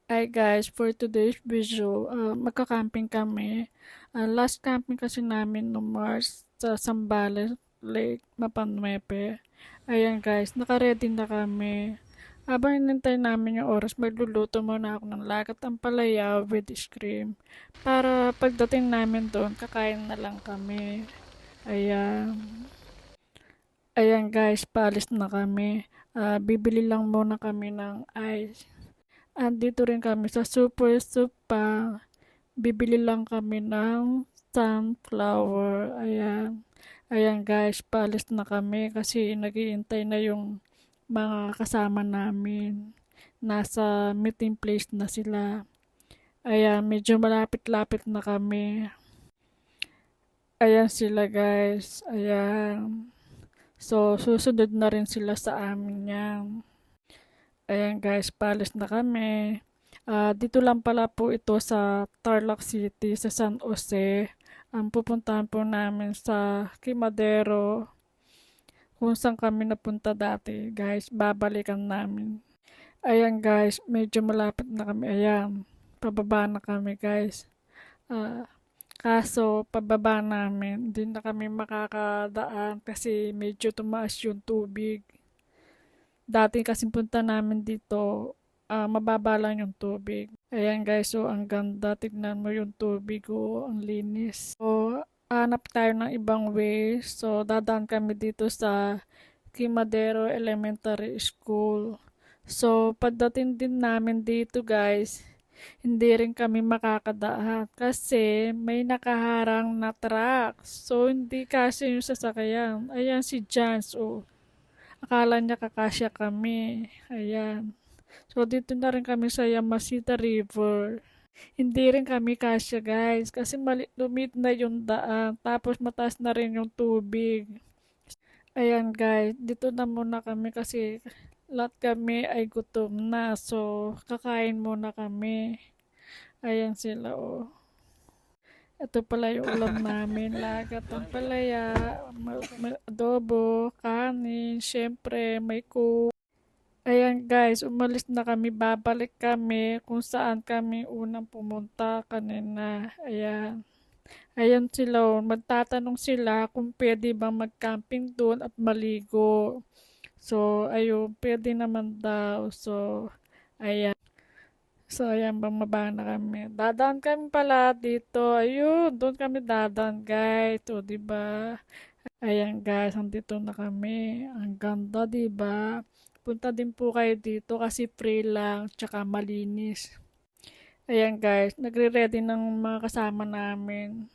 Hi guys, for today's video, magka-camping kami. Last camping kasi namin no Mars sa Zambales Lake, Mapanuepe. Ayan guys, naka-ready na kami. Habang inintay namin yung oras, magluluto muna ako ng lagat ang palaya with scream. Para pagdating namin doon, kakain na lang kami. Ayan. Ayan guys, paalis na kami. Bibili lang muna kami ng ice. Andito rin kami sa Super Supa. Bibili lang kami ng sunflower. Ayan. Ayan guys, paalis na kami kasi naghihintay na yung mga kasama namin. Nasa meeting place na sila. Ayan, medyo malapit-lapit na kami. Ayan sila guys. Ayan. So, susunod na rin sila sa amin yan. Ayan guys, paalis na kami. Dito lang pala po ito sa Tarlac City, sa San Jose. Ang pupuntahan po namin sa Quemadero, kung saan kami napunta dati. Guys, babalikan namin. Ayan guys, medyo malapit na kami. Ayan, pababa na kami guys. Ah, Kaso, pababa namin, hindi na kami makakadaan kasi medyo tumaas yung tubig. Dati kasi punta namin dito, mababa lang yung tubig. Ayan guys, so ang ganda. Tignan mo yung tubig, oh, ang linis. So, hanap tayo ng ibang way. So, dadaan kami dito sa Quemadero Elementary School. So, pagdating din namin dito guys, hindi rin kami makakadaan kasi may nakaharang na truck. So, hindi kasi yung sasakyan. Ayan si Jans, oh. Akala niya kakasya kami. Ayan. So, dito na rin kami sa Yamashita River. Hindi rin kami kasya guys kasi lumit na yung daan. Tapos mataas na rin yung tubig. Ayan guys, dito na muna kami kasi lahat kami ay gutom na. So, kakain muna kami. Ayan sila, oh. Ito pala yung ulam namin. Lagat ng palaya, adobo, kanin, syempre may coke. Ayan guys, umalis na kami, babalik kami kung saan kami unang pumunta kanina. Ayan. Ayan sila, oh. Magtatanong sila kung pwede ba mag-camping doon at maligo. So, ayun, pwede naman daw. So, ayan. So, ayan, bumaba na kami. Dadaan kami pala dito. Ayun, doon kami dadaan, guys. O, diba? Ayan, guys, andito na kami. Ang ganda, diba? Punta din po kayo dito kasi free lang, tsaka malinis. Ayan, guys, nagre-ready ng mga kasama namin.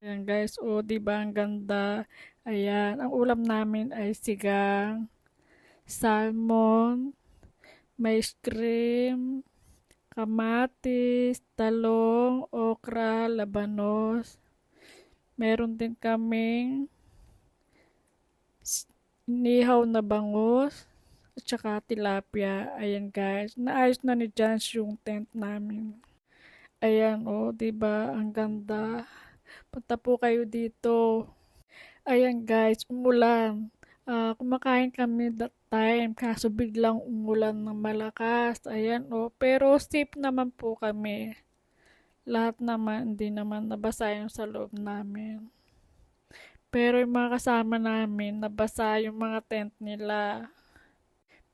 Ayan, guys, o, diba? Ang ganda. Ayan, ang ulam namin ay sigang, salmon, may shrimp, kamatis, talong, okra, labanos. Meron din kaming nihaw na bangus at saka tilapia. Ayan guys, naayos na ni Jans yung tent namin. Ayan oh, 'di ba? Ang ganda. Punta po kayo dito. Ayan guys, umulan. Kumakain kami that time kaso biglang umulan ng malakas. Ayan oh, pero safe naman po kami. Lahat naman, hindi naman nabasa yung sa loob namin. Pero yung mga kasama namin, nabasa yung mga tent nila.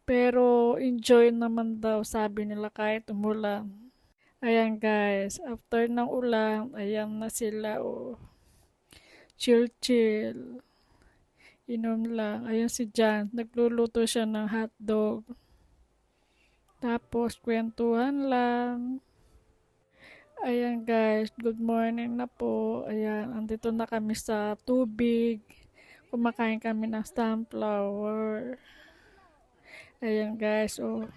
Pero enjoy naman daw, sabi nila kahit umulan. Ayan guys, after ng ulan, ayan na sila, oh. Chill chill. Inom lang. Ayan si Jan, nagluluto siya ng hotdog. Tapos kwentuhan lang. Ayan guys, good morning na po. Ayan, andito na kami sa tubig. Kumakain kami ng sunflower. Ayan guys, oh.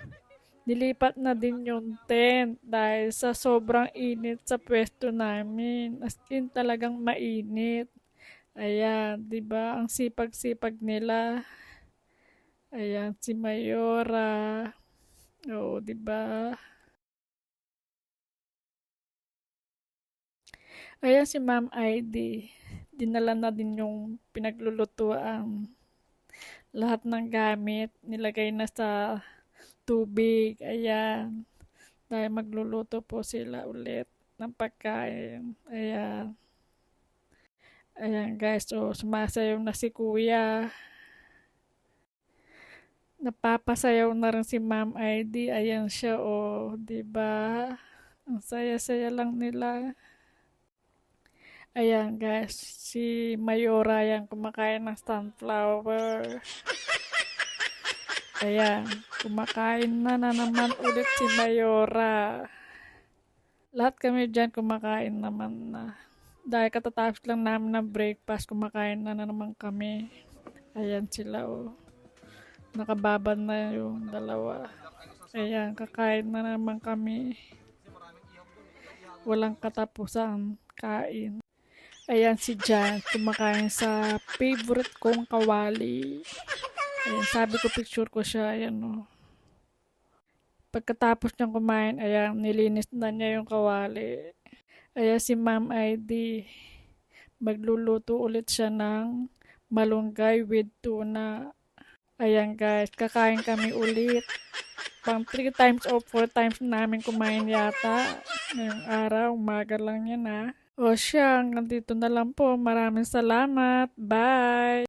Nilipat na din yung tent dahil sa sobrang init sa pwesto namin. As in talagang mainit. Ayan, 'di ba? Ang sipag-sipag nila. Ayan si Mayora. Oo, 'di ba? Ayan si Ma'am ID. Dinala na din yung pinaglulutuan. Lahat ng gamit nilagay na sa tubig. Ayan. Dahil magluluto po sila ulit ng pagkain. Ayan. Ayan guys, so sumasayaw na si kuya. Napapasayaw na rin si Ma'am ID. Ayan siya, oh, 'di ba? Ang saya-saya lang nila. Ayan guys, si Mayora yan kumakain ng sunflower. Ayan, kumakain na naman ulit si Mayora. Lahat kami dyan kumakain naman na. Dahil katatapos lang namin ng breakfast, kumakain na naman kami. Ayan sila, oh. Nakababad na yung dalawa. Ayan, kakain na naman kami. Walang katapusan kain. Ayan si Jan, kumakain sa favorite kong kawali. Ayan, sabi ko picture ko siya, ayan o. Pagkatapos niyang kumain, ayan, nilinis na niya yung kawali. Ayan si Ma'am ID, magluluto ulit siya ng malunggay with tuna. Ayan guys, kakain kami ulit. Pang 3 times o 4 times namin kumain yata. Ngayong araw, umaga lang yan ha. O siya, hanggang dito na lang po. Maraming salamat. Bye!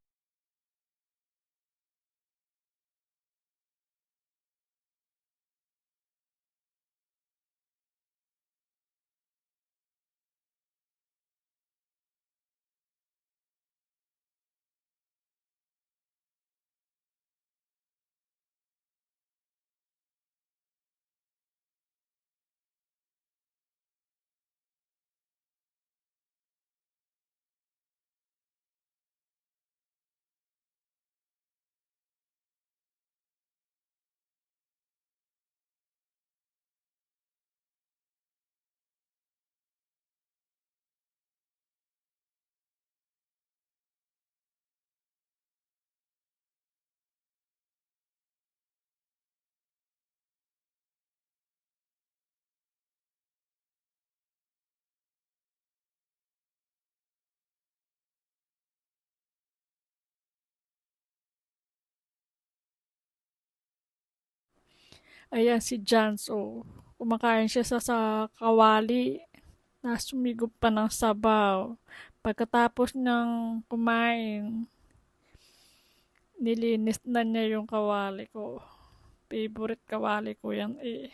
Ayan si Janso. Kumakain siya sa kawali na sumigop pa ng sabaw. Pagkatapos ng kumain, nilinis na niya yung kawali ko. Favorite kawali ko yan eh.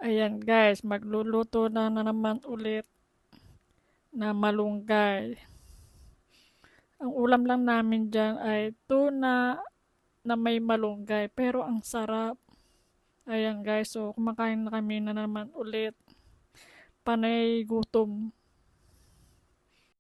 Ayan guys, magluluto na naman ulit na malunggay. Ang ulam lang namin dyan ay tuna na may malunggay. Pero ang sarap. Ayan guys, so kumakain na kami na naman ulit. Panay gutom.